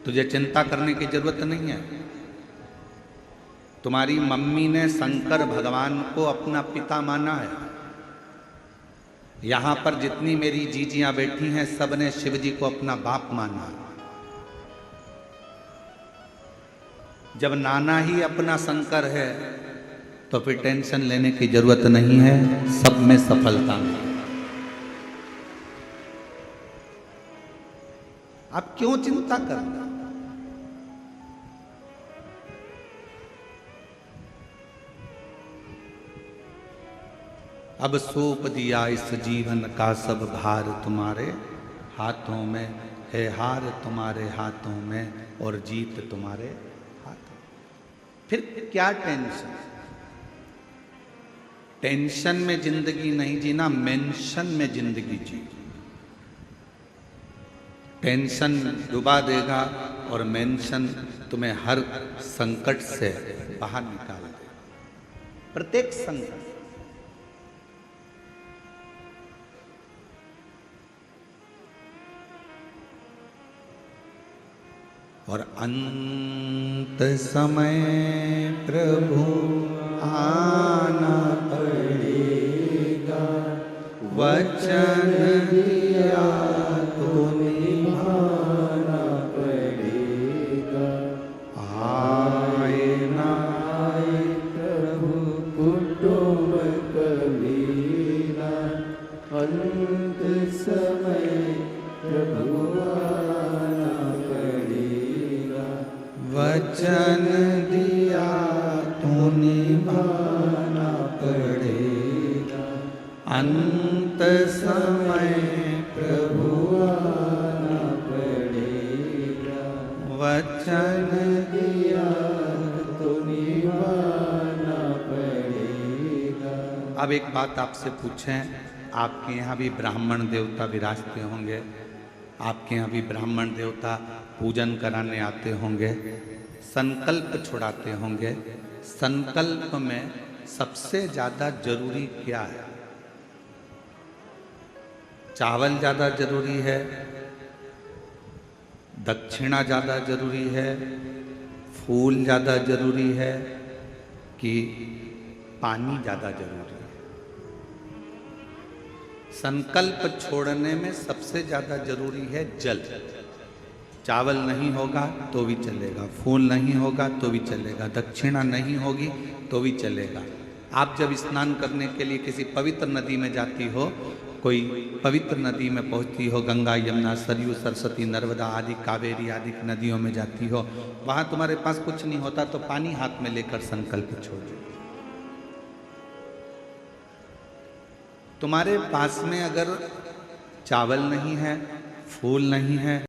तुझे चिंता करने की जरूरत नहीं है। तुम्हारी मम्मी ने शंकर भगवान को अपना पिता माना है। यहां पर जितनी मेरी जीजियां बैठी हैं सब ने शिव जी को अपना बाप माना। जब नाना ही अपना शंकर है तो फिर टेंशन लेने की जरूरत नहीं है, सब में सफलता मिलेगी। आप क्यों चिंता करना? अब सौंप दिया इस जीवन का सब भार तुम्हारे हाथों में है, हार तुम्हारे हाथों में और जीत तुम्हारे हाथों। फिर क्या टेंशन? टेंशन में जिंदगी नहीं जीना, मेंशन में जिंदगी जी। टेंशन डुबा देगा और मेंशन तुम्हें हर संकट से बाहर निकाल देगा, प्रत्येक संकट। और अंत समय प्रभु आना पड़ेगा, वचन दिया तो निभाना पड़ेगा। आए ना आए प्रभु कुटुंब कबीरा, अंत समय प्रभु आना पड़ेगा, वचन दिया तो निभाना पड़ेगा। अंत समय प्रभु आना पड़ेगा, वचन दिया तो निभाना पड़ेगा। अब एक बात आपसे पूछें, आपके यहाँ भी ब्राह्मण देवता विराजते होंगे, आपके यहाँ भी ब्राह्मण देवता पूजन कराने आते होंगे, संकल्प छुड़ाते होंगे। संकल्प में सबसे ज्यादा जरूरी क्या है? चावल ज्यादा जरूरी है, दक्षिणा ज्यादा जरूरी है, फूल ज्यादा जरूरी है कि पानी ज्यादा जरूरी है? संकल्प छोड़ने में सबसे ज्यादा जरूरी है जल। चावल नहीं होगा तो भी चलेगा, फूल नहीं होगा तो भी चलेगा, दक्षिणा नहीं होगी तो भी चलेगा। आप जब स्नान करने के लिए किसी पवित्र नदी में जाती हो, कोई पवित्र नदी में पहुंचती हो, गंगा, यमुना, सरयू, सरस्वती, नर्मदा आदि, कावेरी आदि नदियों में जाती हो, वहां तुम्हारे पास कुछ नहीं होता तो पानी हाथ में लेकर संकल्प छोड़ दो। तुम्हारे पास में अगर चावल नहीं है, फूल नहीं है,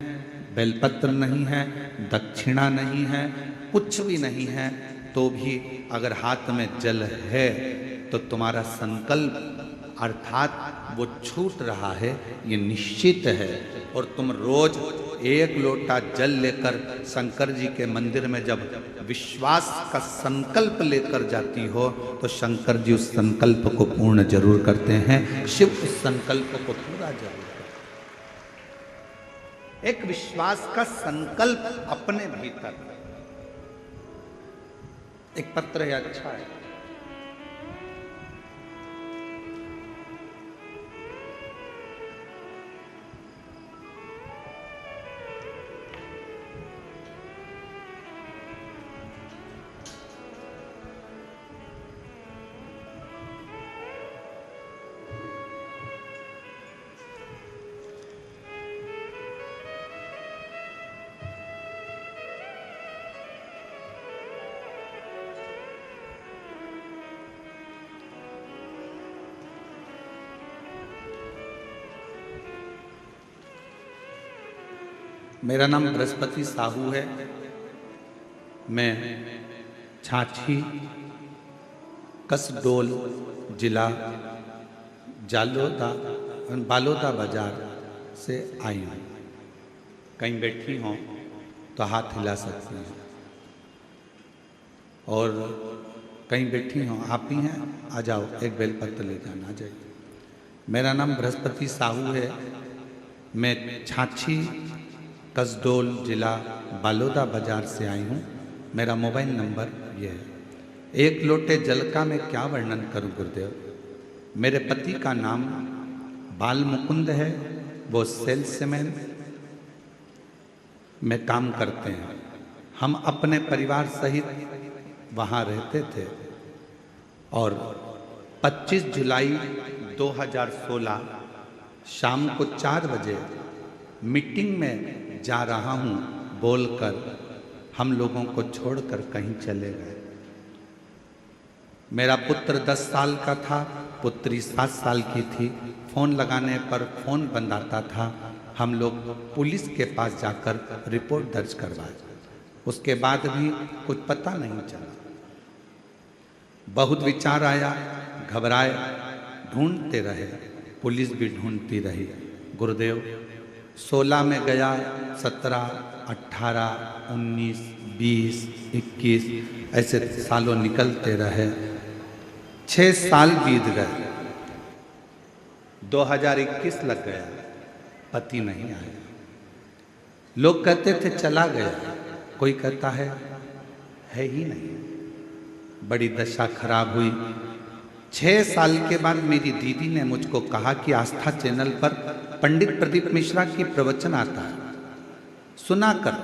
बेलपत्र नहीं है, दक्षिणा नहीं है, कुछ भी नहीं है, तो भी अगर हाथ में जल है तो तुम्हारा संकल्प अर्थात वो छूट रहा है, ये निश्चित है। और तुम रोज एक लोटा जल लेकर शंकर जी के मंदिर में जब विश्वास का संकल्प लेकर जाती हो तो शंकर जी उस संकल्प को पूर्ण जरूर करते हैं, शिव उस संकल्प को पूरा जरूर करते हैं। एक विश्वास का संकल्प अपने भीतर। एक पत्र है, अच्छा है। मेरा नाम बृहस्पति साहू है। मैं छाछी कसडोल जिला बालोदा बाजार से आई हूँ। कहीं बैठी हों तो हाथ हिला सकती हैं, और कहीं बैठी हों आप ही हैं, आ जाओ, एक बेलपत्र ले जाना, आ जाइए। मेरा नाम बृहस्पति साहू है। मैं छाछी कसडोल जिला बालोदा बाजार से आई हूँ। मेरा मोबाइल नंबर ये है। एक लोटे जल का मैं क्या वर्णन करूं गुरुदेव। मेरे पति का नाम बाल मुकुंद है, वो सेल्समैन में काम करते हैं। हम अपने परिवार सहित वहाँ रहते थे और 25 जुलाई 2016 शाम को 4 बजे मीटिंग में जा रहा हूँ बोलकर हम लोगों को छोड़कर कहीं चले गए। मेरा पुत्र 10 साल का था, पुत्री 7 साल की थी। फोन लगाने पर फोन बंद आता था। हम लोग पुलिस के पास जाकर रिपोर्ट दर्ज करवाए, उसके बाद भी कुछ पता नहीं चला। बहुत विचार आया, घबराए, ढूंढते रहे, पुलिस भी ढूंढती रही। गुरुदेव 16 में गया, 17, 18, 19, 20, 21 ऐसे सालों निकलते रहे। 6 साल बीत गए, 2021 लग गया, पति नहीं आया। लोग कहते थे चला गया, कोई कहता है ही नहीं। बड़ी दशा खराब हुई। 6 साल के बाद मेरी दीदी ने मुझको कहा कि आस्था चैनल पर पंडित प्रदीप मिश्रा की प्रवचन आता है, सुना कर।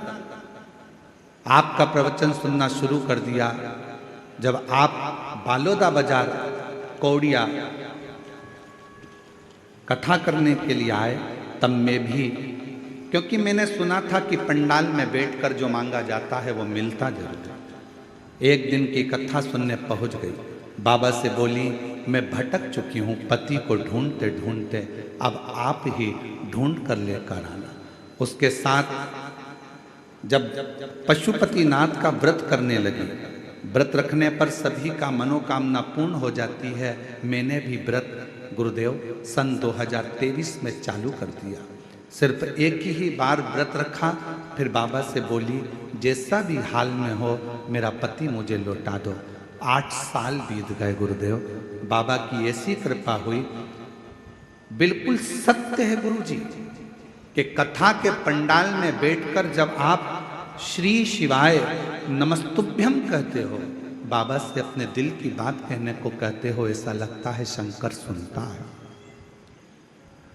आपका प्रवचन सुनना शुरू कर दिया। जब आप बालोदा बाजार कौड़िया कथा करने के लिए आए तब मैं भी, क्योंकि मैंने सुना था कि पंडाल में बैठकर जो मांगा जाता है वो मिलता जरूर है। एक दिन की कथा सुनने पहुंच गई। बाबा से बोली मैं भटक चुकी हूँ, पति को ढूंढते ढूंढते, अब आप ही ढूंढ कर लेकर आना। उसके साथ जब पशुपतिनाथ का व्रत करने लगी, व्रत रखने पर सभी का मनोकामना पूर्ण हो जाती है। मैंने भी व्रत गुरुदेव सन 2023 में चालू कर दिया। सिर्फ एक ही बार व्रत रखा, फिर बाबा से बोली जैसा भी हाल में हो मेरा पति मुझे लौटा दो। 8 साल बीत गए गुरुदेव, बाबा की ऐसी कृपा हुई। बिल्कुल सत्य है गुरुजी कि कथा के पंडाल में बैठकर जब आप श्री शिवाय नमस्तुभ्यम कहते हो, बाबा से अपने दिल की बात कहने को कहते हो, ऐसा लगता है शंकर सुनता है।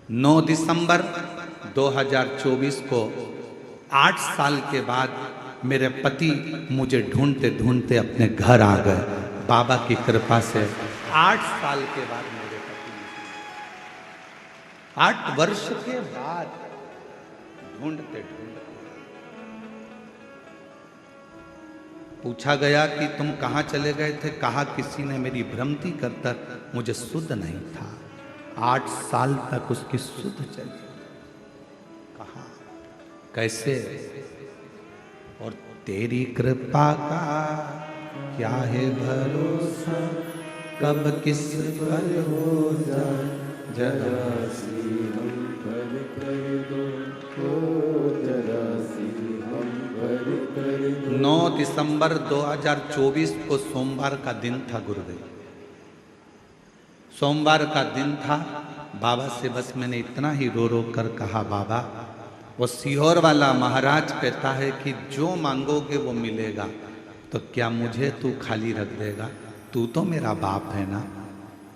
9 दिसंबर 2024 को 8 साल के बाद मेरे पति मुझे ढूंढते ढूंढते अपने घर आ गए। बाबा की कृपा से 8 साल के बाद मेरे पति, 8 वर्ष के बाद ढूंढते ढूंढते पूछा गया कि तुम कहाँ चले गए थे। कहा किसी ने मेरी भ्रमति कर मुझे सुध नहीं था। 8 साल तक उसकी सुध चली। कहा कैसे? और तेरी कृपा का क्या है भरोसा, कब किस पर हो जाए जरा सी हम पर कर दो, जरा सी हम पर कर दो। 9 दिसंबर 2024 को सोमवार का दिन था गुरुदेव, सोमवार का दिन था। बाबा से बस मैंने इतना ही रो रो कर कहा, बाबा वो सीहोर वाला महाराज कहता है कि जो मांगोगे वो मिलेगा, तो क्या मुझे तू खाली रख देगा? तू तो मेरा बाप है ना,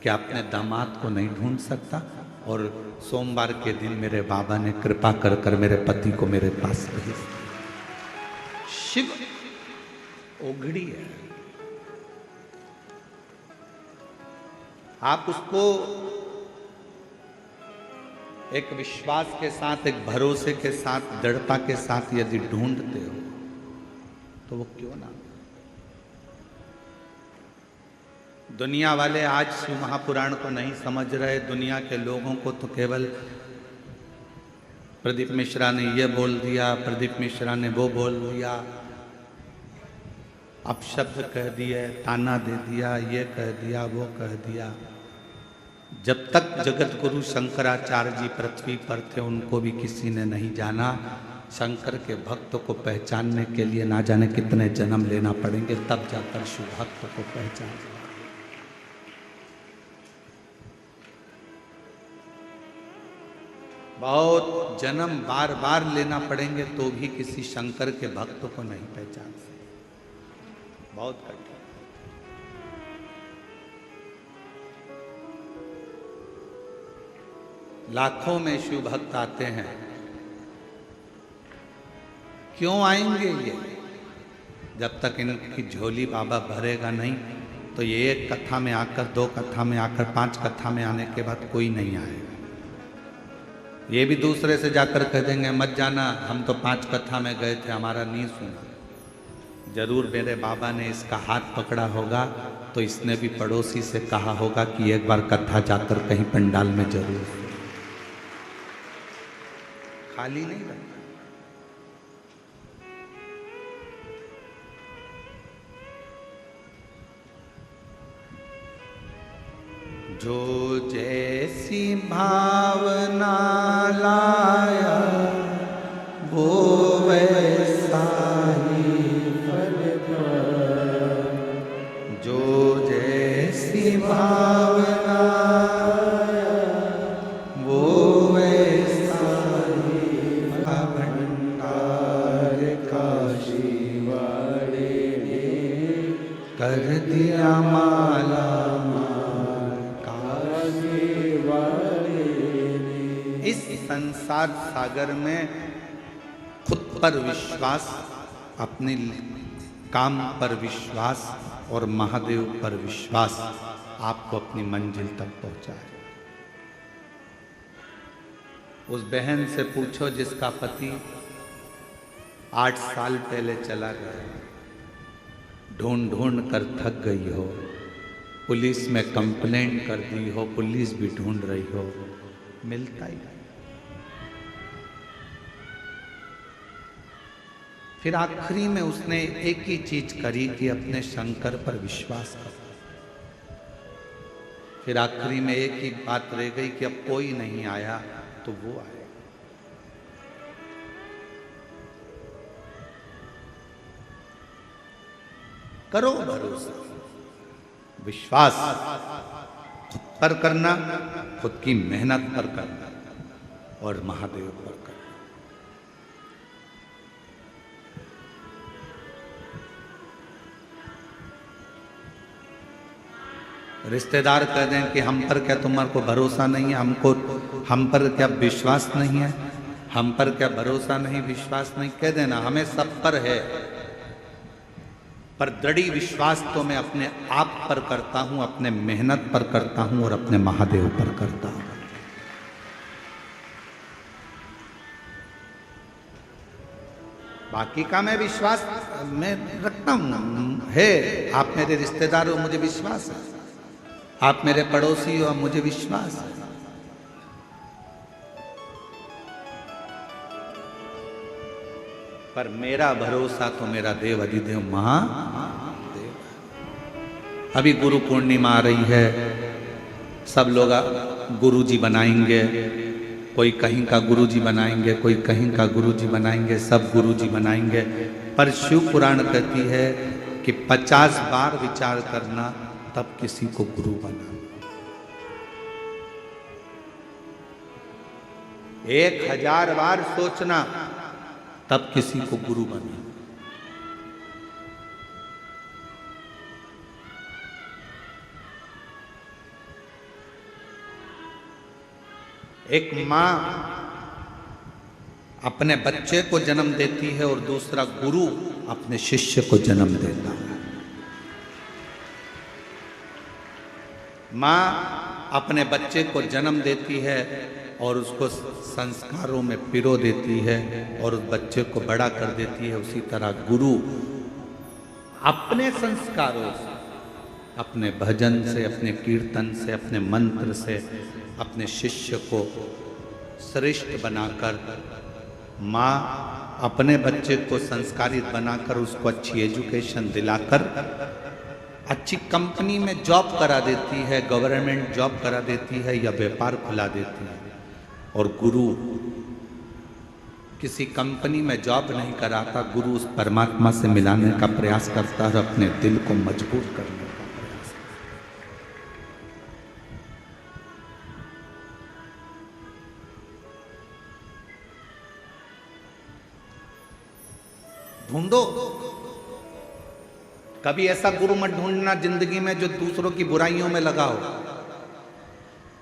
क्या अपने दामाद को नहीं ढूंढ सकता? और सोमवार के दिन मेरे बाबा ने कृपा कर कर मेरे पति को मेरे पास भेज। शिव ओघड़ी है, आप उसको एक विश्वास के साथ, एक भरोसे के साथ, दृढ़ता के साथ यदि ढूंढते हो तो वो क्यों ना। दुनिया वाले आज शिव महापुराण को नहीं समझ रहे। दुनिया के लोगों को तो केवल प्रदीप मिश्रा ने ये बोल दिया, प्रदीप मिश्रा ने वो बोल दिया, अपशब्द कह दिए, ताना दे दिया, ये कह दिया, वो कह दिया। जब तक जगत गुरु शंकराचार्य जी पृथ्वी पर थे उनको भी किसी ने नहीं जाना। शंकर के भक्त को पहचानने के लिए ना जाने कितने जन्म लेना पड़ेंगे, तब जाकर शिव भक्त को पहचान। बहुत जन्म बार बार लेना पड़ेंगे तो भी किसी शंकर के भक्त को नहीं पहचान सकते, बहुत कठिन। लाखों में शिव भक्त आते हैं, क्यों आएंगे ये? जब तक इनकी झोली बाबा भरेगा नहीं तो ये एक कथा में आकर, 2 कथा में आकर, 5 कथा में आने के बाद कोई नहीं आएगा। ये भी दूसरे से जाकर कह देंगे मत जाना, हम तो 5 कथा में गए थे, हमारा नहीं सुना। जरूर मेरे बाबा ने इसका हाथ पकड़ा होगा तो इसने भी पड़ोसी से कहा होगा कि एक बार कथा जाकर कहीं पंडाल में जरूर, खाली नहीं रहता। जो जैसी भावना लाया वो वैसा ही फल पाया। जो जैसी भावना लाया वो वैसा ही भंडार काशी वाले ने कर दिया माला। इस संसार सागर में खुद पर विश्वास, अपने काम पर विश्वास और महादेव पर विश्वास आपको अपनी मंजिल तक पहुंचाए। उस बहन से पूछो जिसका पति 8 साल पहले चला गया, ढूंढ ढूंढ कर थक गई हो, पुलिस में कंप्लेंट कर दी हो, पुलिस भी ढूंढ रही हो, मिलता ही। फिर आखिरी में उसने एक ही चीज करी कि अपने शंकर पर विश्वास कर। फिर आखिरी में एक ही बात रह गई कि अब कोई नहीं आया तो वो आए। करो भरोसा, विश्वास खुद पर करना, खुद की मेहनत पर करना और महादेव पर करना। रिश्तेदार कह दें कि हम पर क्या तुम्हारे को भरोसा नहीं है, हम पर क्या विश्वास नहीं है, हम पर क्या भरोसा नहीं, विश्वास नहीं, कह देना। हमें सब पर है, पर दृढ़ विश्वास तो मैं अपने आप पर करता हूं, अपने मेहनत पर करता हूं और अपने महादेव पर करता हूं। बाकी का मैं विश्वास मैं रखता हूं है। आप मेरे रिश्तेदार हो, मुझे विश्वास है। आप मेरे पड़ोसी हो, मुझे विश्वास है। पर मेरा भरोसा तो मेरा देव अधिदेव महादेव। अभी गुरु पूर्णिमा आ रही है, सब लोग गुरुजी बनाएंगे, कोई कहीं का गुरुजी बनाएंगे, कोई कहीं का गुरुजी बनाएंगे, सब गुरुजी बनाएंगे। पर शिव पुराण कहती है कि 50 बार विचार करना तब किसी को गुरु बनाना। 1000 बार सोचना तब किसी को गुरु बना। एक मां अपने बच्चे को जन्म देती है और दूसरा गुरु अपने शिष्य को जन्म देता है। मां अपने बच्चे को जन्म देती है और उसको संस्कारों में पिरो देती है और उस बच्चे को बड़ा कर देती है। उसी तरह गुरु अपने संस्कारों से, अपने भजन से, अपने कीर्तन से, अपने मंत्र से अपने शिष्य को श्रेष्ठ बनाकर, माँ अपने बच्चे को संस्कारित बनाकर उसको अच्छी एजुकेशन दिलाकर अच्छी कंपनी में जॉब करा देती है, गवर्नमेंट जॉब करा देती है या व्यापार खुला देती है। और गुरु किसी कंपनी में जॉब नहीं कराता, गुरु उस परमात्मा से मिलाने का प्रयास करता है और अपने दिल को मजबूत करने का प्रयास करता है। ढूंढो। कभी ऐसा गुरु मत ढूंढना जिंदगी में जो दूसरों की बुराइयों में लगा हो।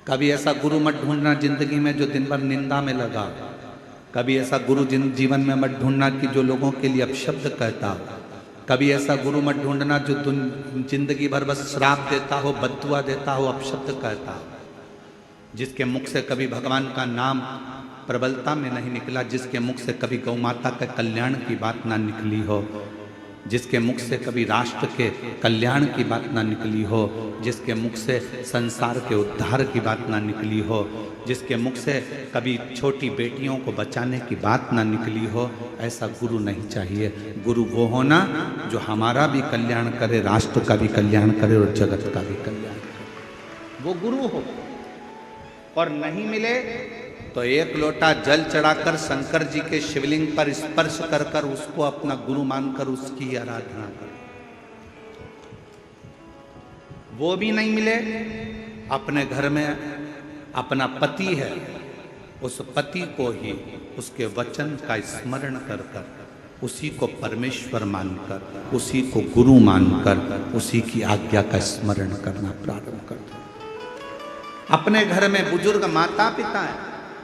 कभी ऐसा गुरु मत ढूंढना जिंदगी में जो दिन भर निंदा में लगा हो। कभी ऐसा गुरु जीवन में मत ढूंढना कि जो लोगों के लिए अपशब्द कहता हो। कभी ऐसा गुरु मत ढूंढना जो जिंदगी भर बस श्राप देता हो, बद्दुआ देता हो, अपशब्द कहता हो। जिसके मुख से कभी भगवान का नाम प्रबलता में नहीं निकला, जिसके मुख से कभी गौ माता के कल्याण की बात ना निकली हो, जिसके मुख से कभी राष्ट्र के कल्याण की बात ना निकली हो, जिसके मुख से संसार के उद्धार की बात ना निकली हो, जिसके मुख से कभी छोटी बेटियों को बचाने की बात ना निकली हो, ऐसा गुरु नहीं चाहिए। गुरु वो होना जो हमारा भी कल्याण करे, राष्ट्र का भी कल्याण करे और जगत का भी कल्याण करे, वो गुरु हो। और नहीं मिले तो एक लोटा जल चढ़ाकर शंकर जी के शिवलिंग पर स्पर्श कर कर उसको अपना गुरु मानकर उसकी आराधना कर। वो भी नहीं मिले, अपने घर में अपना पति है, उस पति को ही उसके वचन का स्मरण कर कर, उसी को परमेश्वर मानकर, उसी को गुरु मानकर, उसी की आज्ञा का स्मरण करना प्रारंभ कर दो। अपने घर में बुजुर्ग माता पिता हैं,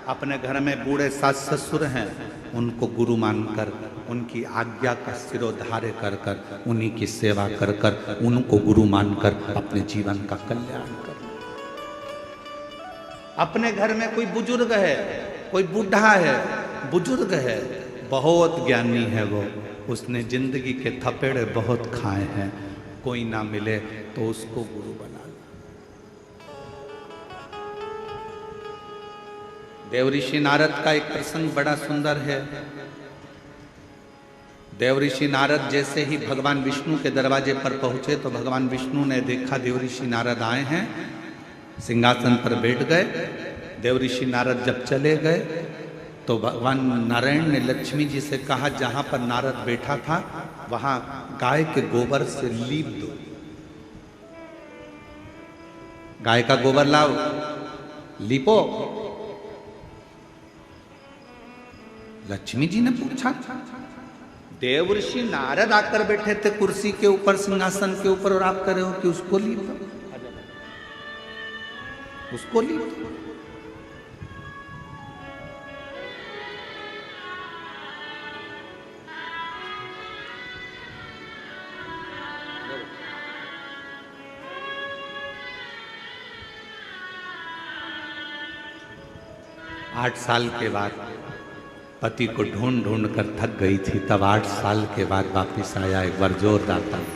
अपने घर में बूढ़े सास ससुर हैं, उनको गुरु मानकर, उनकी आज्ञा का सिरोधार्य कर कर, उन्हीं की सेवा कर कर, उनको गुरु मानकर अपने जीवन का कल्याण कर। अपने घर में कोई बुजुर्ग है, कोई बूढ़ा है, बुजुर्ग है, बहुत ज्ञानी है वो, उसने जिंदगी के थपेड़े बहुत खाए हैं, कोई ना मिले तो उसको गुरु बना। देवऋषि नारद का एक प्रसंग बड़ा सुंदर है। देवऋषि नारद जैसे ही भगवान विष्णु के दरवाजे पर पहुंचे तो भगवान विष्णु ने देखा देवऋषि नारद आए हैं, सिंहासन पर बैठ गए। देवऋषि नारद जब चले गए तो भगवान नारायण ने लक्ष्मी जी से कहा, जहां पर नारद बैठा था वहां गाय के गोबर से लीप दो। गाय का गोबर लाओ, लीपो। लक्ष्मी जी ने पूछा, देवऋषि नारद आकर बैठे थे कुर्सी के ऊपर, सिंहासन के ऊपर, और आप कह रहे हो कि उसको लीप दो, उसको लीप दो। 8 साल के बाद पति को ढूंढ ढूंढ कर थक गई थी, तब 8 साल के बाद वापिस आया एक बार जोरदार ताली।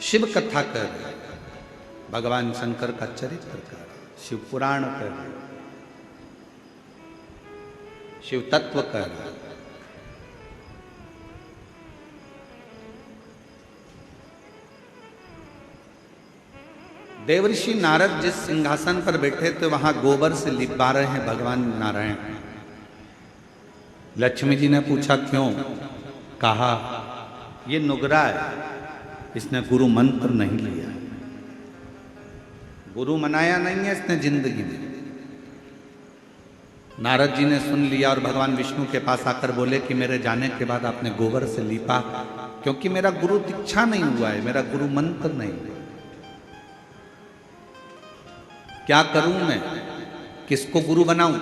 शिव कथा कर, भगवान शंकर का चरित्र कर, शिव पुराण कर, शिव तत्व कर। देवऋषि नारद जिस सिंहासन पर बैठे थे वहां गोबर से लिपा रहे हैं भगवान नारायण। लक्ष्मी जी ने पूछा क्यों? कहा ये नुगरा है, इसने गुरु मंत्र नहीं लिया, गुरु मनाया नहीं है इसने जिंदगी में। नारद जी ने सुन लिया और भगवान विष्णु के पास आकर बोले कि मेरे जाने के बाद आपने गोबर से लीपा, क्योंकि मेरा गुरु दीक्षा नहीं हुआ है, मेरा गुरु मंत्र नहीं है। क्या करूं मैं, किसको गुरु बनाऊं?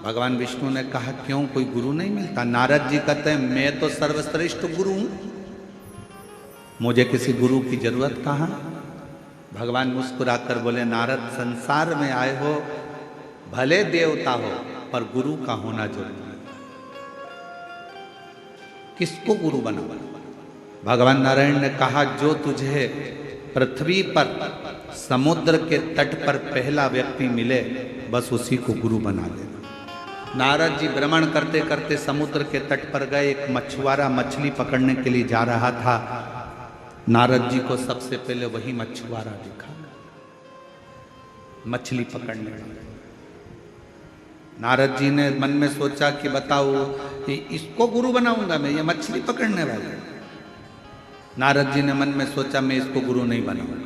भगवान विष्णु ने कहा क्यों, कोई गुरु नहीं मिलता? नारद जी कहते हैं मैं तो सर्वश्रेष्ठ गुरु हूं, मुझे किसी गुरु की जरूरत कहां। भगवान मुस्कुराकर बोले नारद, संसार में आए हो, भले देवता हो, पर गुरु का होना जरूरी है। किसको गुरु बनाओ? भगवान नारायण ने कहा जो तुझे पृथ्वी पर समुद्र के तट पर पहला व्यक्ति मिले बस उसी को गुरु बना लेना। नारद जी भ्रमण करते करते समुद्र के तट पर गए। एक मछुआरा मछली पकड़ने के लिए जा रहा था। नारद जी को सबसे पहले वही मछुआरा दिखा। मछली पकड़ने वाले। नारद जी ने मन में सोचा कि बताओ कि इसको गुरु बनाऊंगा मैं, ये मछली पकड़ने वाला। नारद जी ने मन में सोचा मैं इसको गुरु नहीं बनाऊंगा।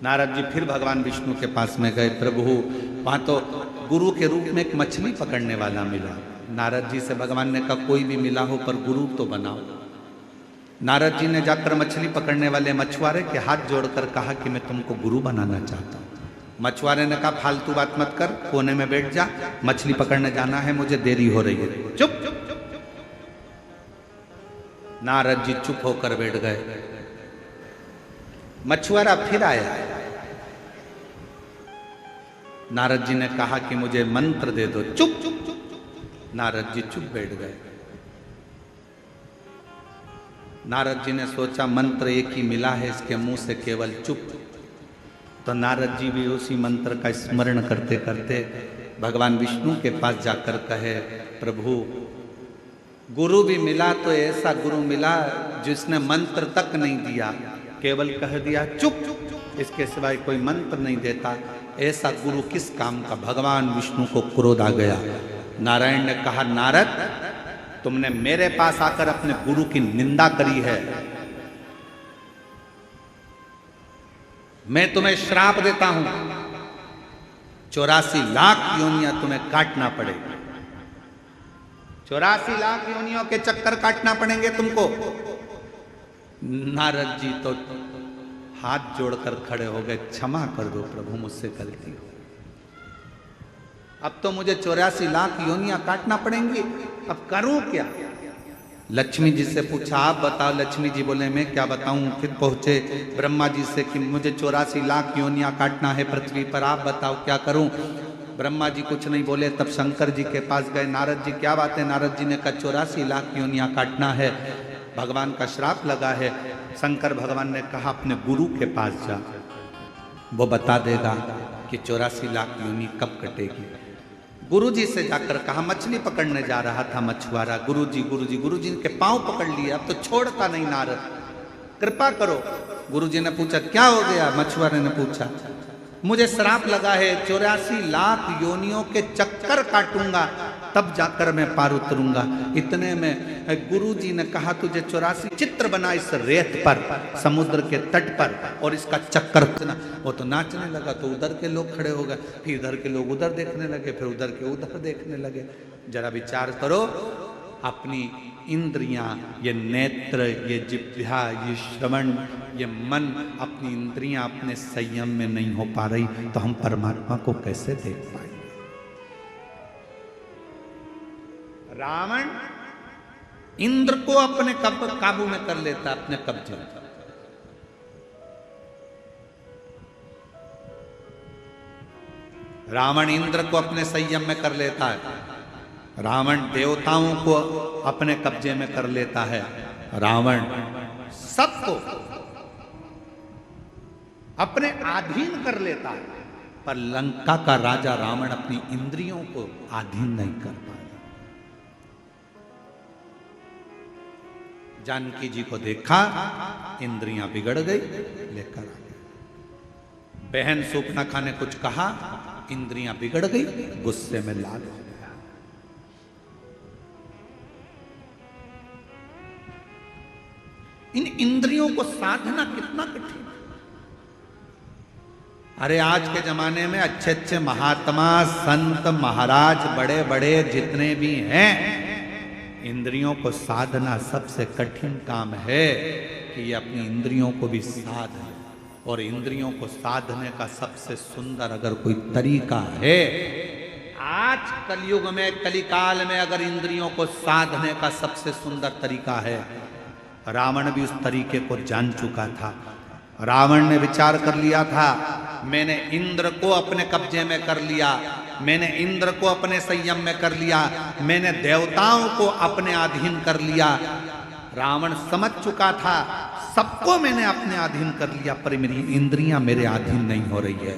नारद जी फिर भगवान विष्णु के पास में गए। प्रभु वहां तो गुरु के रूप में एक मछली पकड़ने वाला मिला। नारद जी से भगवान ने कहा कोई भी मिला हो पर गुरु तो बनाओ। नारद जी ने जाकर मछली पकड़ने वाले मछुआरे के हाथ जोड़कर कहा कि मैं तुमको गुरु बनाना चाहता हूं। मछुआरे ने कहा फालतू बात मत कर, कोने में बैठ जा, मछली पकड़ने जाना है, मुझे देरी हो रही है। चुप। नारद जी चुप होकर बैठ गए। मछुआरा फिर आया। नारद जी ने कहा कि मुझे मंत्र दे दो। चुप। नारद जी चुप बैठ गए। नारद जी ने सोचा मंत्र एक ही मिला है, इसके मुंह से केवल चुप। तो नारद जी भी उसी मंत्र का स्मरण करते करते भगवान विष्णु के पास जाकर कहे प्रभु गुरु भी मिला तो ऐसा गुरु मिला जिसने मंत्र तक नहीं दिया, केवल कह दिया चुप, इसके सिवाय कोई मंत्र नहीं देता। ऐसा गुरु किस काम का। भगवान विष्णु को क्रोध आ गया। नारायण ने कहा नारद तुमने मेरे पास आकर अपने गुरु की निंदा करी है, मैं तुम्हें श्राप देता हूं, 84 लाख योनियां तुम्हें काटना पड़ेगी। 84 लाख योनियों के चक्कर काटना पड़ेंगे तुमको। नारद जी तो हाथ जोड़कर खड़े हो गए, क्षमा कर दो प्रभु, मुझसे गलती हो। अब तो मुझे 84 लाख योनियां काटना पड़ेंगी, अब करूं क्या। लक्ष्मी जी से पूछा आप बताओ। लक्ष्मी जी बोले मैं क्या बताऊं। फिर पहुंचे ब्रह्मा जी से कि मुझे 84 लाख योनियां काटना है पृथ्वी पर, आप बताओ क्या करूं। ब्रह्मा जी कुछ नहीं बोले। तब शंकर जी के पास गए। नारद जी क्या बात है। नारद जी ने कहा 84 लाख योनियां काटना है, भगवान का श्राप लगा है। शंकर भगवान ने कहा अपने गुरु के पास जा, वो बता देगा कि 84 लाख योनि कब कटेगी। गुरुजी से जाकर कहा मछली पकड़ने जा रहा था मछुआरा, गुरुजी गुरुजी गुरुजी के पांव पकड़ लिए, अब तो छोड़ता नहीं नारद, कृपा करो। गुरुजी ने पूछा क्या हो गया। मछुआरे ने पूछा मुझे श्राप लगा है, 84 लाख योनियों के चक्कर काटूंगा तब जाकर मैं पार उतरूंगा। इतने में गुरुजी ने कहा तुझे 84 चित्र बना इस रेत पर, समुद्र के तट पर, और इसका चक्कर। वो तो नाचने लगा तो उधर के लोग खड़े हो गए, फिर इधर के लोग उधर देखने लगे, फिर उधर के उधर देखने लगे। जरा विचार करो, अपनी इंद्रियां, ये नेत्र, ये जिह्वा, ये श्रवण, ये मन, अपनी इंद्रियां अपने संयम में नहीं हो पा रही तो हम परमात्मा को कैसे देख पाएंगे। रावण इंद्र को अपने काबू में कर लेता, अपने कब्जे में। रावण इंद्र को अपने संयम में कर लेता है, रावण देवताओं को अपने कब्जे में कर लेता है, रावण सबको अपने अधीन कर लेता है। पर लंका का राजा रावण अपनी इंद्रियों को अधीन नहीं कर पाया। जानकी जी को देखा, इंद्रियां बिगड़ गई, लेकर आ गए। बहन सूप न खाने कुछ कहा, इंद्रियां बिगड़ गई, गुस्से में लाल हो गया। इन इंद्रियों को साधना कितना कठिन है। अरे आज के जमाने में अच्छे अच्छे महात्मा, संत, महाराज, बड़े बड़े जितने भी हैं, इंद्रियों को साधना सबसे कठिन काम है कि ये अपनी इंद्रियों को भी साधे। और इंद्रियों को साधने का सबसे सुंदर अगर कोई तरीका है, आज कलयुग में, कलिकाल में अगर इंद्रियों को साधने का सबसे सुंदर तरीका है, रावण भी उस तरीके को जान चुका था। रावण ने विचार कर लिया था, मैंने इंद्र को अपने कब्जे में कर लिया, मैंने इंद्र को अपने संयम में कर लिया, मैंने देवताओं को अपने अधीन कर लिया। रावण समझ चुका था सबको मैंने अपने अधीन कर लिया, पर मेरी इंद्रियां मेरे अधीन नहीं हो रही है।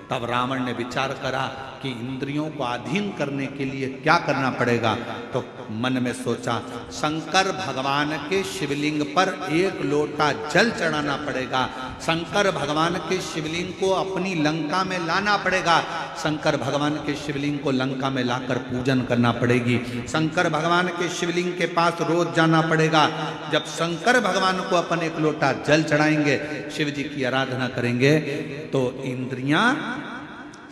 तब रावण ने विचार करा कि इंद्रियों को अधीन करने के लिए क्या करना पड़ेगा, तो मन में सोचा शंकर भगवान के शिवलिंग पर एक लोटा जल चढ़ाना पड़ेगा, शंकर भगवान के शिवलिंग को अपनी लंका में लाना पड़ेगा, शंकर भगवान के शिवलिंग को लंका में लाकर पूजन करना पड़ेगी, शंकर भगवान के शिवलिंग के पास रोज जाना पड़ेगा। जब शंकर भगवान को अपन एक लोटा जल चढ़ाएंगे, शिव जी की आराधना करेंगे, तो इंद्रियां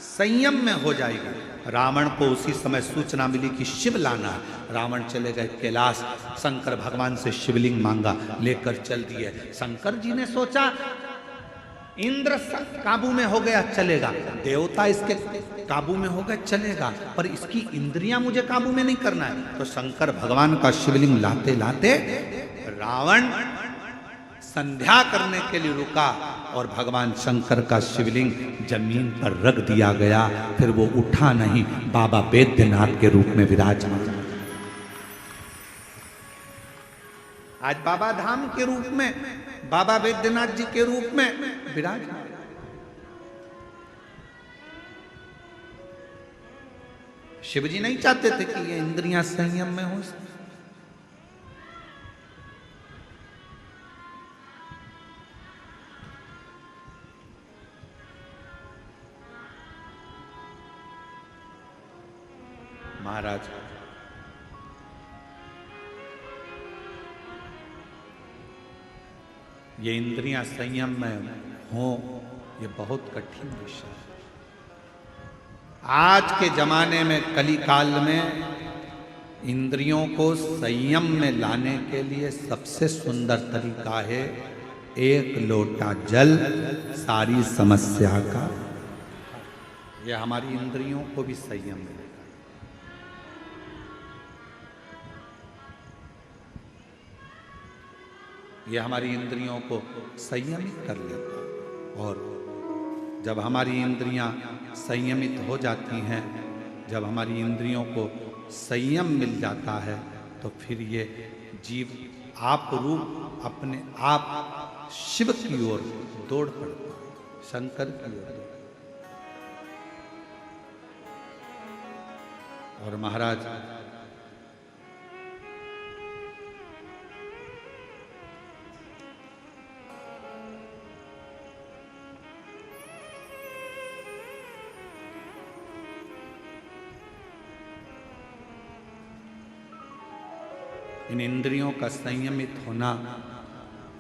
संयम में हो जाएगी। रावण को उसी समय सूचना मिली कि शिव लाना। रावण चले गए कैलाश, शंकर भगवान से शिवलिंग मांगा, लेकर चल दिए। शंकर जी ने सोचा इंद्र काबू में हो गया, चलेगा, देवता इसके काबू में हो गए, चलेगा, पर इसकी इंद्रियां मुझे काबू में नहीं करना है। तो शंकर भगवान का शिवलिंग लाते लाते रावण संध्या करने के लिए रुका और भगवान शंकर का शिवलिंग जमीन पर रख दिया गया। फिर वो उठा नहीं, बाबा वैद्यनाथ के रूप में विराजमान। आज बाबा धाम के रूप में, बाबा वैद्यनाथ जी के रूप में विराजमान। शिव जी नहीं चाहते थे कि ये इंद्रियां संयम में हो। महाराज ये इंद्रियां संयम में हो, ये बहुत कठिन विषय है। आज के जमाने में, कली काल में, इंद्रियों को संयम में लाने के लिए सबसे सुंदर तरीका है एक लोटा जल, सारी समस्या का। यह हमारी इंद्रियों को भी संयम में, यह हमारी इंद्रियों को संयमित कर लेता। और जब हमारी इंद्रियां संयमित हो जाती हैं, जब हमारी इंद्रियों को संयम मिल जाता है, तो फिर ये जीव आप रूप अपने आप शिव की ओर दौड़ पड़ता है, शंकर की ओर। और महाराज इन इंद्रियों का संयमित होना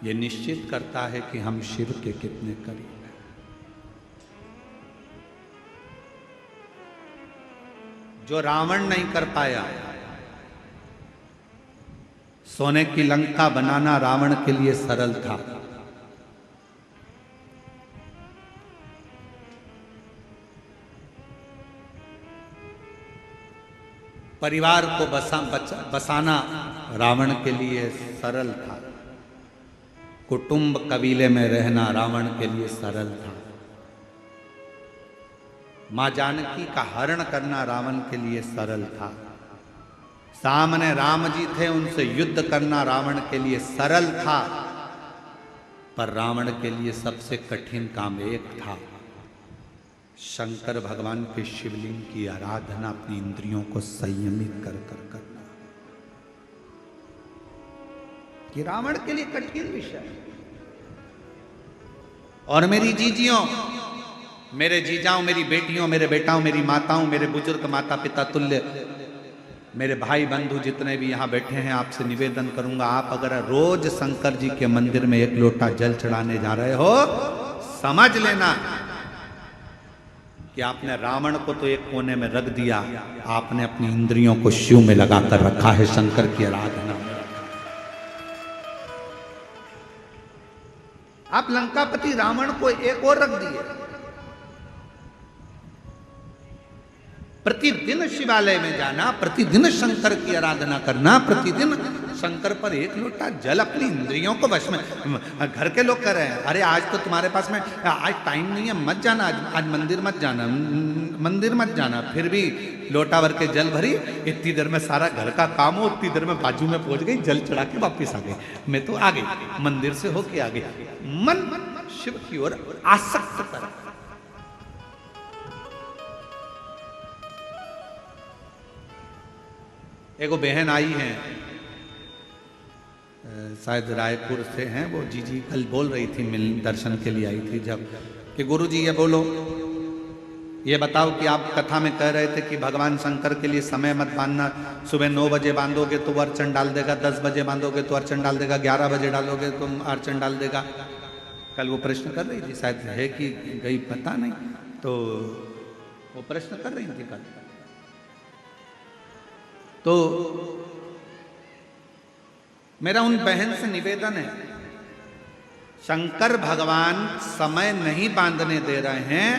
यह निश्चित करता है कि हम शिव के कितने करीब हैं। जो रावण नहीं कर पाया, सोने की लंका बनाना रावण के लिए सरल था। परिवार को बसाना रावण के लिए सरल था। कुटुंब कबीले में रहना रावण के लिए सरल था। मां जानकी का हरण करना रावण के लिए सरल था। सामने राम जी थे, उनसे युद्ध करना रावण के लिए सरल था। पर रावण के लिए सबसे कठिन काम एक था, शंकर भगवान के शिवलिंग की आराधना अपनी इंद्रियों को संयमित कर करना। ये रावण के लिए कठिन विषय है। और मेरी जीजियों, मेरे जीजाओं, मेरी बेटियों, मेरे बेटाओं, मेरी माताओं, मेरे बुजुर्ग माता पिता तुल्य, मेरे भाई बंधु जितने भी यहाँ बैठे हैं, आपसे निवेदन करूंगा, आप अगर रोज शंकर जी के मंदिर में एक लोटा जल चढ़ाने जा रहे हो, समझ लेना कि आपने रावण को तो एक कोने में रख दिया, आपने अपनी इंद्रियों को शिव में लगाकर रखा है, शंकर की आराधना में। आप लंकापति रावण को एक और रख दिए। प्रतिदिन शिवालय में जाना, प्रतिदिन शंकर की आराधना करना, प्रतिदिन शंकर पर एक लोटा जल, अपनी इंद्रियों को वश में। घर के लोग कह रहे हैं, अरे आज तो तुम्हारे पास में आज टाइम नहीं है, मत जाना, आज मंदिर मत जाना, मंदिर मत जाना। फिर भी लोटा भर के जल भरी, इतनी देर में सारा घर का काम हो, उतनी देर में बाजू में पहुंच गई, जल चढ़ा के वापिस आ गई। मैं तो आ गई, मंदिर से होके आ गई। मन शिव की ओर आसक्त कर। एगो बहन आई हैं, शायद रायपुर से हैं वो, जी कल बोल रही थी, मिल दर्शन के लिए आई थी जब, कि गुरुजी ये बोलो, ये बताओ कि आप कथा में कह रहे थे कि भगवान शंकर के लिए समय मत बांधना, सुबह 9 बजे बांधोगे तो वो अर्चन डाल देगा, 10 बजे बांधोगे तो अर्चन डाल देगा, 11 बजे डालोगे तो अर्चन डाल देगा। कल वो प्रश्न कर रही थी, शायद है कि गई पता नहीं, तो वो प्रश्न कर रही थी कल। तो मेरा उन बहन से निवेदन है, शंकर भगवान समय नहीं बांधने दे रहे हैं,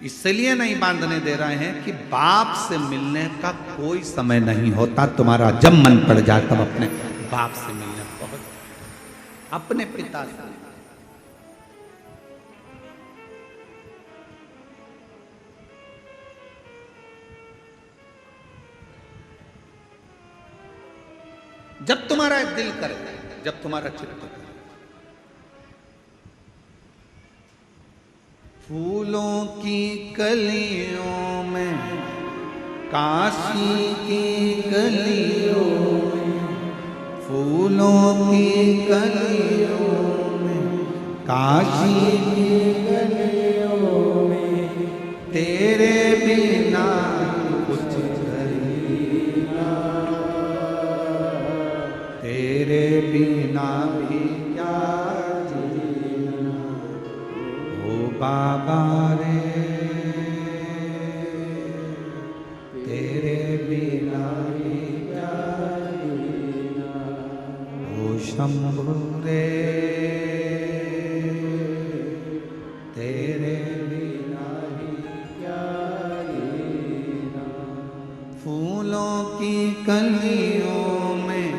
इसलिए नहीं बांधने दे रहे हैं कि बाप से मिलने का कोई समय नहीं होता। तुम्हारा जब मन पड़ जाए तब अपने बाप से मिलने पहुंच, अपने पिता से। जब तुम्हारा दिल करे, जब तुम्हारा चित्त करे। फूलों की कलियों में, काशी की गलियों में, फूलों की कलियों में, काशी की गलियों में, तेरे बिना कुछ जीना, तेरे बिना भी क्या जीना, ओ बाबा रे, तेरे बिना भी क्या जीना, ओ शंभु रे, तेरे बिना भी क्या जीना। फूलों की कलियों में,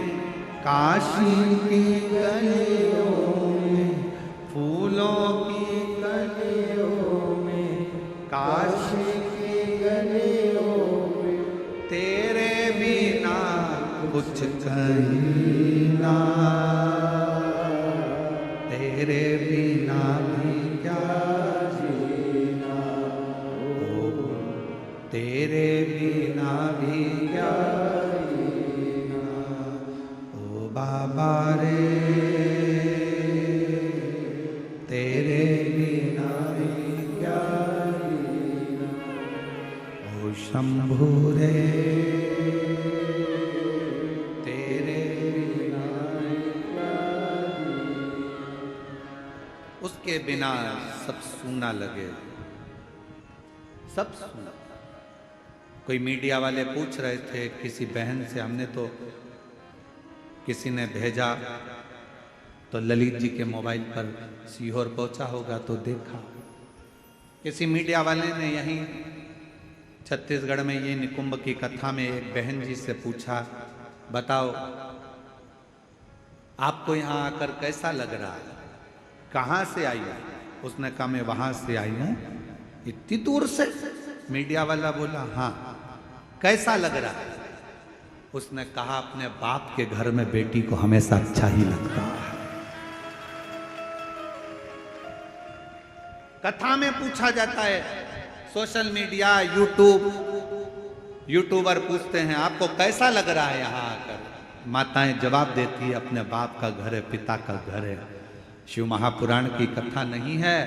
काशी की गलियों में, फूलों की गलियों में, काशी की गलियों में, तेरे बिना कुछ कहना, तेरे बिना भी क्या जीना, ओ तेरे बिना भी क्या जीना, ओ बाबा रे, तेरे बिना भी क्या जीना, ओ शंभु रे, तेरे बिना क्या जीना। उसके बिना सब सूना लगे, सब सूना। कोई मीडिया वाले पूछ रहे थे किसी बहन से, हमने तो किसी ने भेजा तो ललित जी के मोबाइल पर सीहोर पहुंचा होगा तो देखा, किसी मीडिया वाले ने यहीं छत्तीसगढ़ में ये निकुंभ की कथा में एक बहन जी से पूछा, बताओ आपको यहाँ आकर कैसा लग रहा है, कहाँ से आई है? उसने कहा मैं वहां से आई हूं, इतनी दूर से। मीडिया वाला बोला हाँ, कैसा लग रहा है? उसने कहा अपने बाप के घर में बेटी को हमेशा अच्छा ही लगता है। कथा में पूछा जाता है, सोशल मीडिया, यूट्यूबर पूछते हैं आपको कैसा लग रहा है यहाँ आकर, माताएं जवाब देती है अपने बाप का घर है, पिता का घर है। शिव महापुराण की कथा नहीं है,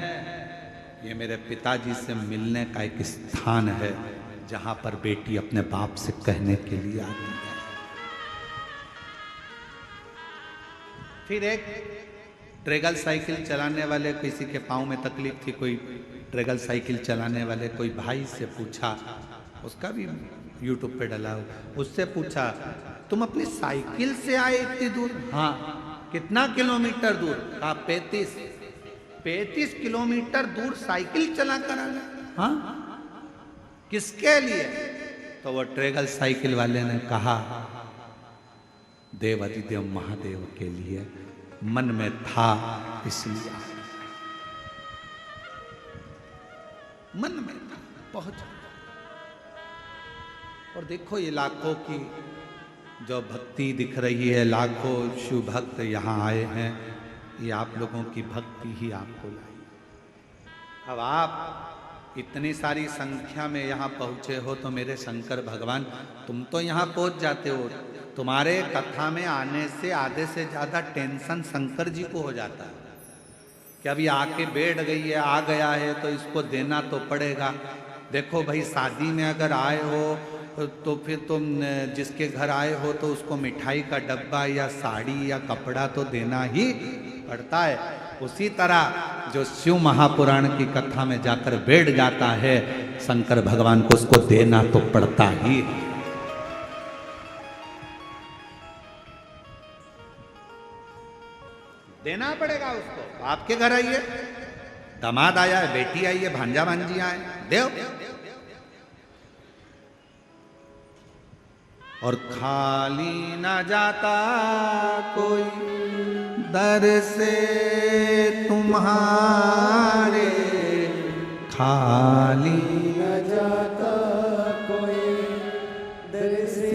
ये मेरे पिताजी से मिलने का एक स्थान है जहां पर बेटी अपने बाप से कहने के लिए आती है। फिर एक ट्रेगल साइकिल चलाने वाले, किसी के पाँव में तकलीफ थी, कोई ट्रेगल साइकिल चलाने वाले कोई भाई से पूछा, उसका भी यूट्यूब पे डला हो, उससे पूछा तुम अपनी साइकिल से आए इतनी दूर? हाँ। कितना किलोमीटर दूर? कहा 35 किलोमीटर दूर साइकिल चला कर आना। हाँ, किसके लिए? तो वो ट्रेगल साइकिल वाले ने कहा देव अधिदेव महादेव के लिए, मन में था इसलिए, मन में था, पहुंच। और देखो ये लाखों की जो भक्ति दिख रही है, लाखों शिव भक्त यहाँ आए हैं, ये आप लोगों की भक्ति ही आपको लाई। अब आप इतनी सारी संख्या में यहाँ पहुँचे हो तो मेरे शंकर भगवान तुम तो यहाँ पहुँच जाते हो। तुम्हारे कथा में आने से आधे से ज़्यादा टेंशन शंकर जी को हो जाता है कि अभी आके बैठ गई है, आ गया है तो इसको देना तो पड़ेगा। देखो भाई, शादी में अगर आए हो तो फिर तुम जिसके घर आए हो तो उसको मिठाई का डब्बा या साड़ी या कपड़ा तो देना ही पड़ता है। उसी तरह जो शिव महापुराण की कथा में जाकर बैठ जाता है, शंकर भगवान को उसको देना तो पड़ता ही है। देना पड़ेगा उसको। आपके घर आइए, दामाद आया है, बेटी आई है, भांजा भांजी आए, देव। और खाली न जाता कोई दर से तुम्हारे, खाली न जाता कोई दर से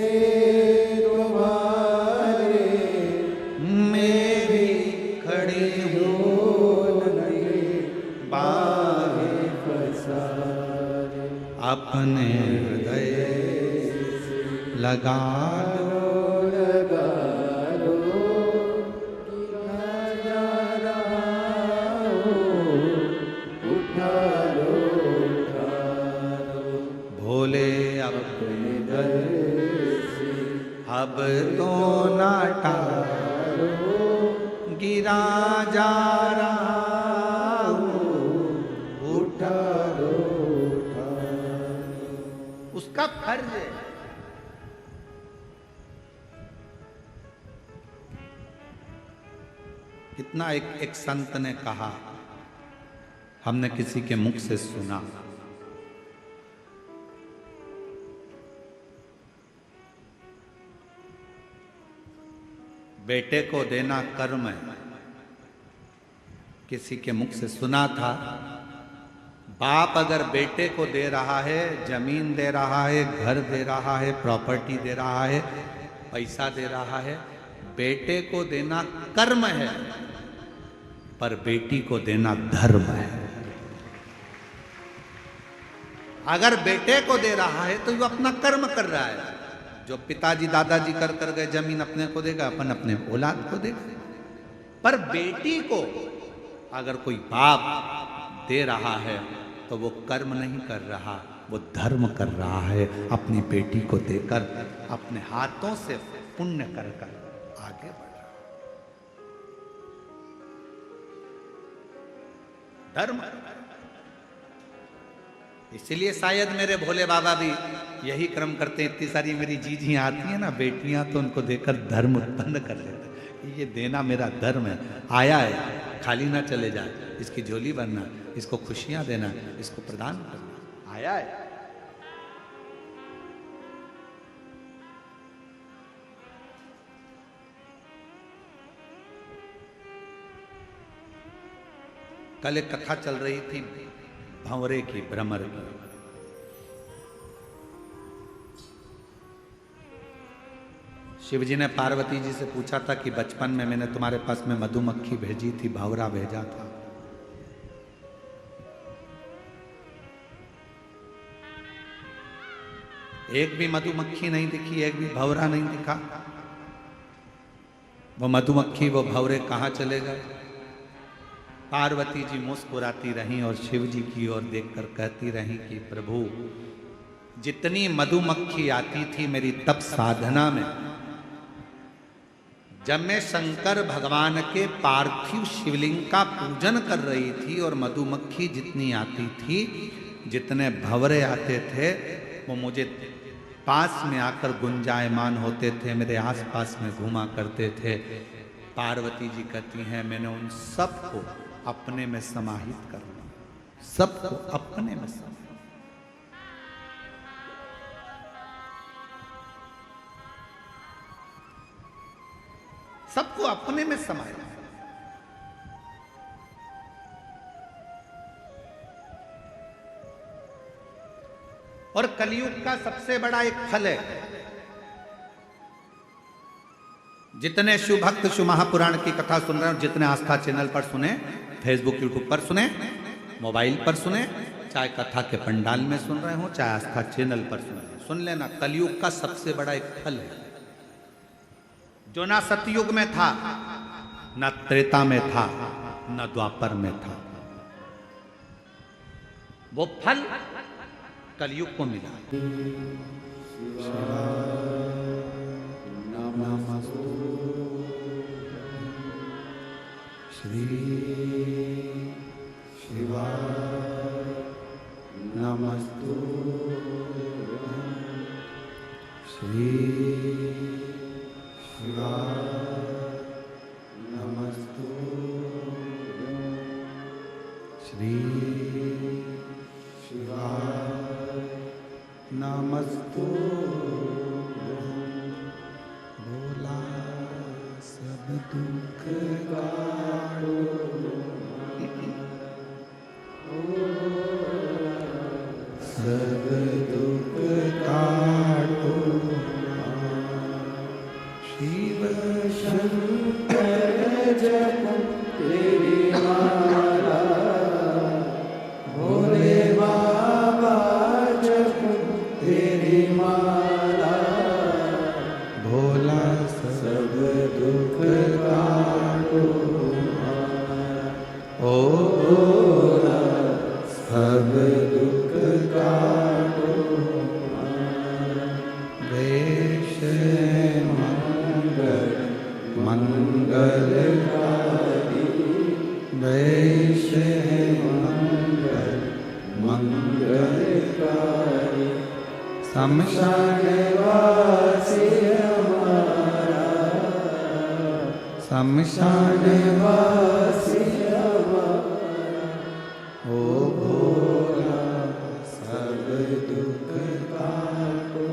तुम्हारे, मेरी खड़ी हूँ बाहें पसारे, अपने हृदय लगा लो, लगा लो, गिरा जा रहा हो, उठा लो, उठा लो, भोले अपने दर से अब तो ना टालो, गिरा जा रहा हो, उठा लो, उठा लो। उसका फर्ज है। इतना एक संत ने कहा, हमने किसी के मुख से सुना, बेटे को देना कर्म है। किसी के मुख से सुना था, बाप अगर बेटे को दे रहा है, जमीन दे रहा है, घर दे रहा है, प्रॉपर्टी दे रहा है, पैसा दे रहा है, बेटे को देना कर्म है, पर बेटी को देना धर्म है। अगर बेटे को दे रहा है तो वो अपना कर्म कर रहा है। जो पिताजी दादाजी कर गए, जमीन अपने को देगा, अपन अपने औलाद को देगा। पर बेटी को अगर कोई बाप दे रहा है तो वो कर्म नहीं कर रहा, वो धर्म कर रहा है। अपनी बेटी को देकर अपने हाथों से पुण्य कर आगे बढ़ रहा है, धर्म। इसलिए शायद मेरे भोले बाबा भी यही क्रम करते हैं। इतनी सारी मेरी जीजियां आती हैं ना, बेटियां, तो उनको देकर धर्म उत्पन्न कर लेते हैं। ये देना मेरा धर्म है। आया है, खाली ना चले जाए, इसकी झोली भरना, इसको खुशियां देना, इसको प्रदान करना, आया है। कल एक कथा चल रही थी भंवरे की, भ्रमर की। शिवजी ने पार्वती जी से पूछा था कि बचपन में मैंने तुम्हारे पास में मधुमक्खी भेजी थी, भंवरा भेजा था। एक भी मधुमक्खी नहीं दिखी, एक भी भंवरा नहीं दिखा। वो मधुमक्खी, वो भंवरे कहाँ चले गए? पार्वती जी मुस्कुराती रहीं और शिव जी की ओर देखकर कहती रहीं कि प्रभु, जितनी मधुमक्खी आती थी मेरी तप साधना में, जब मैं शंकर भगवान के पार्थिव शिवलिंग का पूजन कर रही थी, और मधुमक्खी जितनी आती थी, जितने भंवरे आते थे, वो मुझे पास में आकर गुंजायमान होते थे, मेरे आसपास में घूमा करते थे। पार्वती जी कहती हैं, मैंने उन सबको अपने में समाहित कर लिया, सबको अपने में समाहित। सबको अपने में समाया। और कलयुग का सबसे बड़ा एक फल है, जितने शिव भक्त शिव महापुराण की कथा सुन रहे हो, जितने आस्था चैनल पर सुने, फेसबुक यूट्यूब पर सुने, मोबाइल पर सुने, चाहे कथा के पंडाल में सुन रहे हो, चाहे आस्था चैनल पर सुन रहे हो, सुन लेना, कलयुग का सबसे बड़ा एक फल है जो ना सतयुग में था, ना त्रेता में था, ना द्वापर में था। वो फल कलयुग को मिला। श्री शिवाय नमस्तुभ्यं, श्री शिवाय नमस्तुभ्यं, श्री शिवाय नमस्तुभ्यं। भोला सब दुख काटो, सब दुख काटो, शिव शंकर जप तेरी माला, भोले बाबा जप तेरी माला, भोला सब दुख काटो, ओ भोला सब दुख काटो, वेश मंगल मंगलकारी, वेश मंगल मंगलकारी, शमशान वासी हमारा, शमशान वासी हमारा, ओ भोला सब दुख काटो,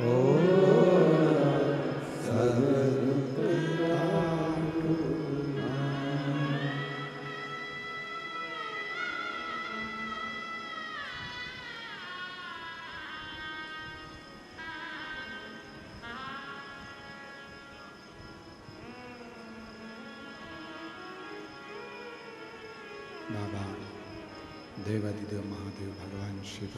ओ भोला सब दुख काटो। बाबा देवादिदेव महादेव भगवान शिव,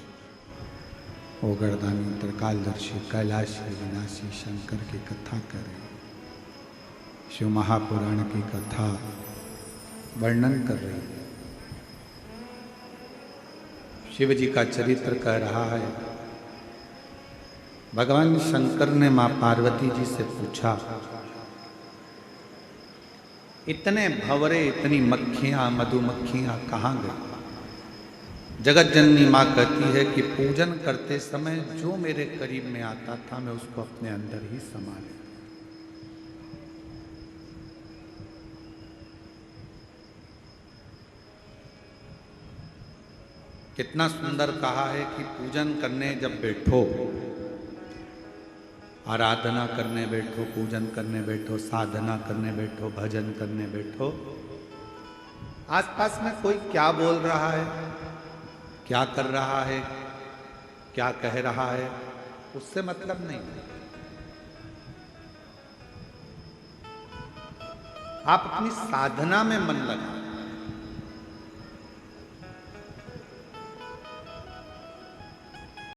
ओ गर्दानी त्रिकालदर्शी कैलाशी विनाशी शंकर की कथा करें। शिव महापुराण की कथा वर्णन कर रही है। शिव जी का चरित्र कह रहा है। भगवान शंकर ने मां पार्वती जी से पूछा, इतने भंवरे, इतनी मक्खियां, मधुमक्खियां कहाँ गई? जगत जननी मां कहती है कि पूजन करते समय जो मेरे करीब में आता था मैं उसको अपने अंदर ही समा लेता। कितना सुंदर कहा है कि पूजन करने जब बैठो, आराधना करने बैठो, पूजन करने बैठो, साधना करने बैठो, भजन करने बैठो, आसपास में कोई क्या बोल रहा है, क्या कर रहा है, क्या कह रहा है, उससे मतलब नहीं। आप अपनी साधना में मन लगाओ।